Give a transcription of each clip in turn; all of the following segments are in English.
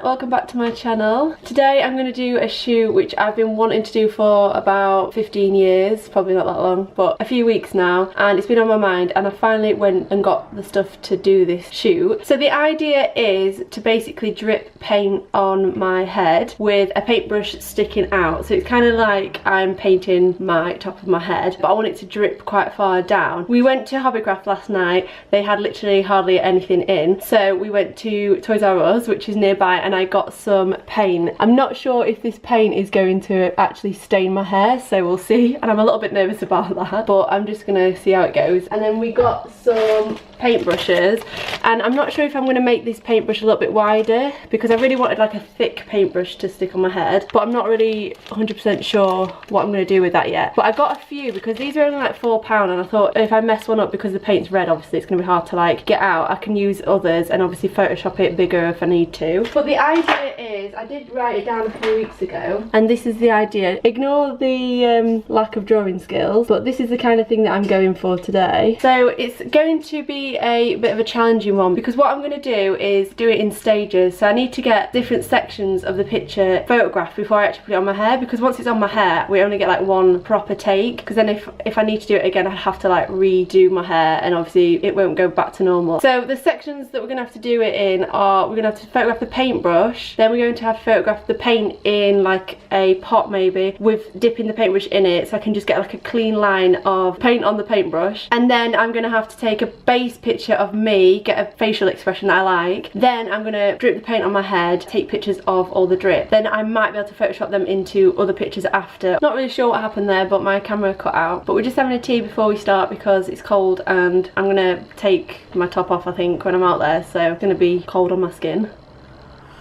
welcome back to my channel. Today I'm going to do a shoot which I've been wanting to do for about 15 years, probably not that long, but a few weeks now, and it's been on my mind and I finally went and got the stuff to do this shoot. So the idea is to basically drip paint on my head with a paintbrush sticking out, so it's kind of like I'm painting my top of my head, but I want it to drip quite far down. We went to Hobbycraft last night. They had literally hardly anything in, so we went to Toys R Us, which is nearby, and I got some paint. I'm not sure if this paint is going to actually stain my hair, so we'll see, and I'm a little bit nervous about that, but I'm just gonna see how it goes. And then we got some paintbrushes, and I'm not sure if I'm going to make this paintbrush a little bit wider because I really wanted like a thick paintbrush to stick on my head, but I'm not really 100% sure what I'm going to do with that yet. But I got a few because these are only like £4, and I thought if I mess one up, because the paint's red obviously, it's going to be hard to like get out, I can use others and obviously Photoshop it bigger if I need to. But the idea is, I did write it down a few weeks ago, and this is the idea. Ignore the lack of drawing skills, but this is the kind of thing that I'm going for today. So it's going to be a bit of a challenging one because what I'm going to do is do it in stages. So I need to get different sections of the picture photographed before I actually put it on my hair, because once it's on my hair we only get like one proper take, because then if I need to do it again I'd have to like redo my hair and obviously it won't go back to normal. So the sections that we're going to have to do it in are, we're going to have to photograph the paintbrush, then we're going to have to photograph the paint in like a pot maybe with dipping the paintbrush in it so I can just get like a clean line of paint on the paintbrush, and then I'm going to have to take a base picture of me, get a facial expression that I like, then I'm going to drip the paint on my head, take pictures of all the drip, then I might be able to Photoshop them into other pictures after. Not really sure what happened there, but my camera cut out. But we're just having a tea before we start because it's cold and I'm going to take my top off I think when I'm out there, so it's going to be cold on my skin.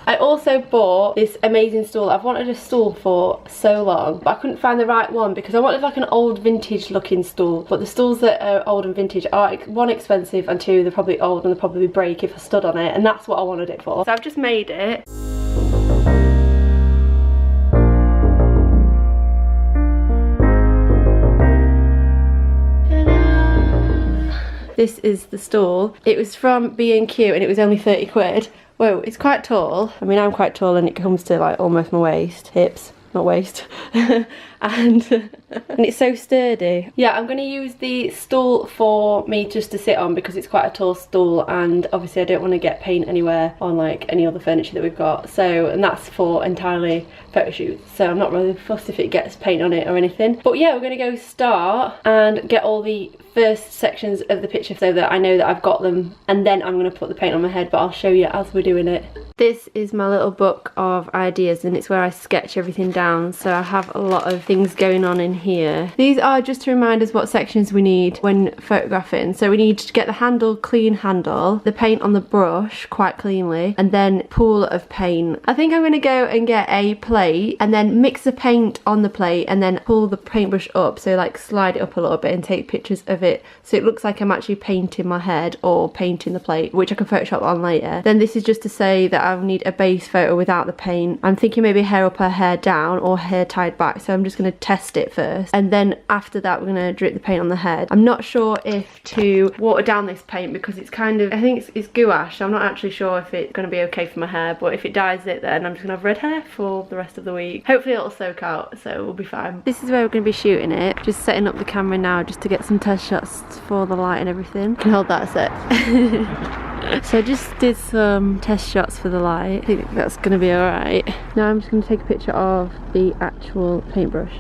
I also bought this amazing stool. I've wanted a stool for so long, but I couldn't find the right one because I wanted like an old vintage looking stool, but the stools that are old and vintage are, one, expensive, and two, they're probably old and they'll probably break if I stood on it, and that's what I wanted it for. So I've just made it. This is the stool. It was from B&Q and it was only 30 quid. Whoa, it's quite tall. I mean, I'm quite tall and it comes to like almost my waist, hips, not waist. and it's so sturdy. Yeah, I'm going to use the stool for me just to sit on because it's quite a tall stool, and obviously I don't want to get paint anywhere on like any other furniture that we've got. So, and that's for entirely photo shoots, so I'm not really fussed if it gets paint on it or anything. But yeah, we're going to go start and get all the first sections of the picture so that I know that I've got them, and then I'm going to put the paint on my head, but I'll show you as we're doing it. This is my little book of ideas and it's where I sketch everything down, so I have a lot of things going on in here. These are just to remind us what sections we need when photographing. So we need to get the handle, clean handle, the paint on the brush quite cleanly, and then pool of paint. I think I'm going to go and get a plate and then mix the paint on the plate and then pull the paintbrush up, so like slide it up a little bit and take pictures of it so it looks like I'm actually painting my head or painting the plate, which I can Photoshop on later. Then this is just to say that I need a base photo without the paint. I'm thinking maybe hair up or hair down or hair tied back, so I'm just going to test it first, and then after that we're going to drip the paint on the head. I'm not sure if to water down this paint because it's kind of, I think it's gouache, so I'm not actually sure if it's going to be okay for my hair, but if it dyes it then I'm just going to have red hair for the rest of the week. Hopefully it'll soak out, so we'll be fine. This is where we're going to be shooting it. Just setting up the camera now just to get some test shots for the light and everything. You can hold that a sec. So I just did some test shots for the light. I think that's going to be alright. Now I'm just going to take a picture of the actual paintbrush.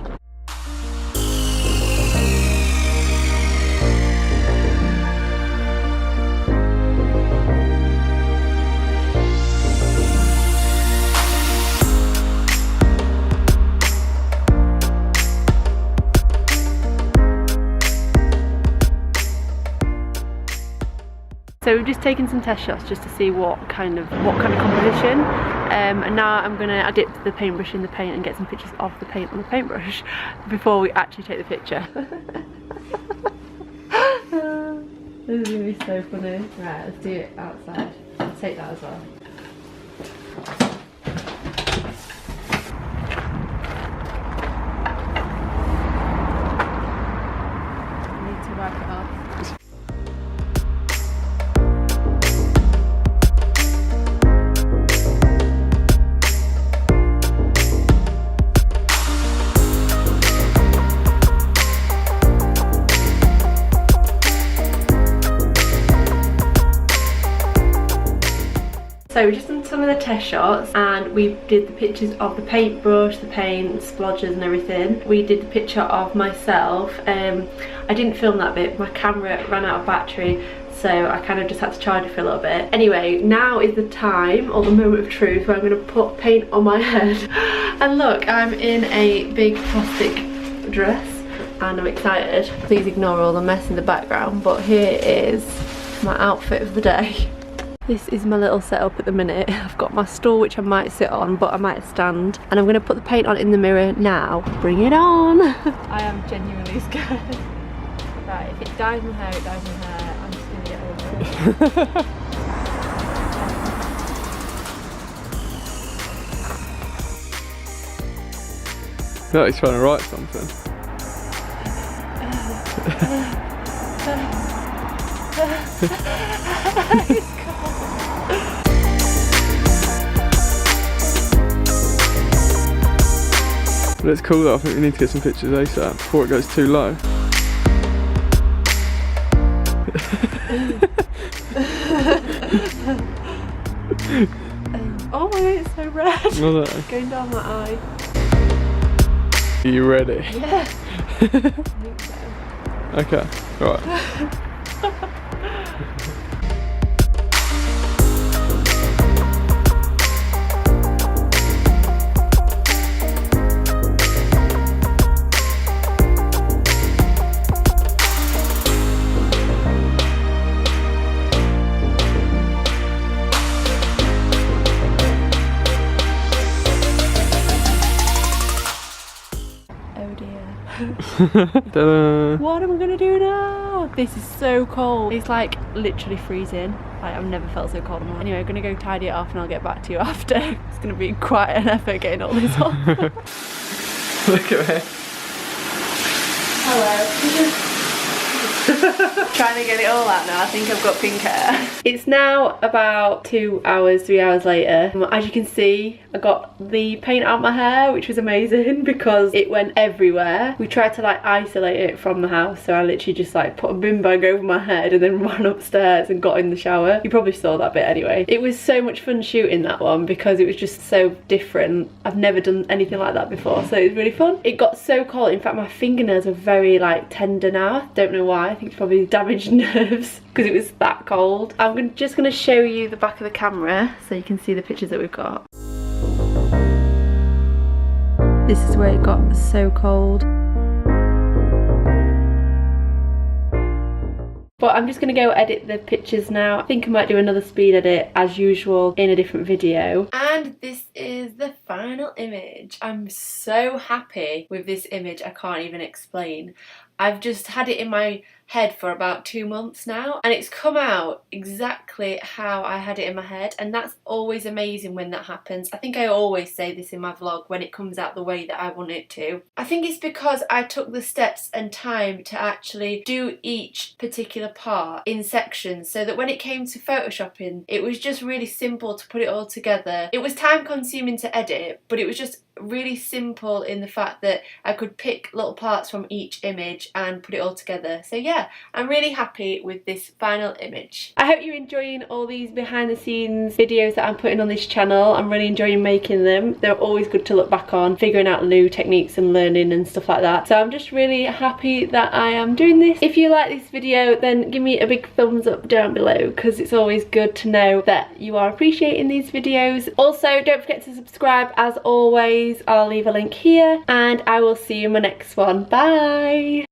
So we've just taken some test shots just to see what kind of composition, and now I'm gonna dip the paintbrush in the paint and get some pictures of the paint on the paintbrush before we actually take the picture. This is gonna be so funny. Right, let's do it outside. I'll take that as well. I need to wipe it off. So we just done some of the test shots and we did the pictures of the paintbrush, the paint, splodgers and everything. We did the picture of myself. I didn't film that bit, my camera ran out of battery, so I kind of just had to charge it for a little bit. Anyway, now is the time, or the moment of truth, where I'm going to put paint on my head. And look, I'm in a big plastic dress and I'm excited. Please ignore all the mess in the background, but here is my outfit of the day. This is my little setup at the minute. I've got my stool which I might sit on, but I might stand. And I'm going to put the paint on in the mirror now. Bring it on! I am genuinely scared. Right, if it dyes my hair, it dyes my hair. I'm just going to get over it. I feel like he's trying to write something. But it's cool though, I think we need to get some pictures ASAP before it goes too low. Oh my god, it's so red. It's going down my eye. Are you ready? Yeah. I think so. Okay, right. Ta-da. What am I gonna do now? This is so cold. It's like literally freezing. Like, I've never felt so cold in my life. Anyway, I'm gonna go tidy it off and I'll get back to you after. It's gonna be quite an effort getting all this off. Look at me. Hello. Trying to get it all out now. I think I've got pink hair. It's now about 2 hours, 3 hours later. As you can see, I got the paint out my hair, which was amazing because it went everywhere. We tried to like isolate it from the house, so I literally just like put a bin bag over my head and then ran upstairs and got in the shower. You probably saw that bit anyway. It was so much fun shooting that one because it was just so different. I've never done anything like that before, so it was really fun. It got so cold. In fact, my fingernails are very like tender now. Don't know why. I think it's probably damaged nerves because it was that cold. I'm just going to show you the back of the camera so you can see the pictures that we've got. This is where it got so cold. But I'm just going to go edit the pictures now. I think I might do another speed edit as usual in a different video. And this is the final image. I'm so happy with this image, I can't even explain. I've just had it in my head for about 2 months now and it's come out exactly how I had it in my head, and that's always amazing when that happens. I think I always say this in my vlog, when it comes out the way that I want it to. I think it's because I took the steps and time to actually do each particular part in sections, so that when it came to photoshopping it was just really simple to put it all together. It was time consuming to edit, but it was just really simple in the fact that I could pick little parts from each image and put it all together. So yeah, I'm really happy with this final image. I hope you're enjoying all these behind the scenes videos that I'm putting on this channel. I'm really enjoying making them. They're always good to look back on, figuring out new techniques and learning and stuff like that. So I'm just really happy that I am doing this. If you like this video, then give me a big thumbs up down below because it's always good to know that you are appreciating these videos. Also, don't forget to subscribe as always. I'll leave a link here and I will see you in my next one. Bye!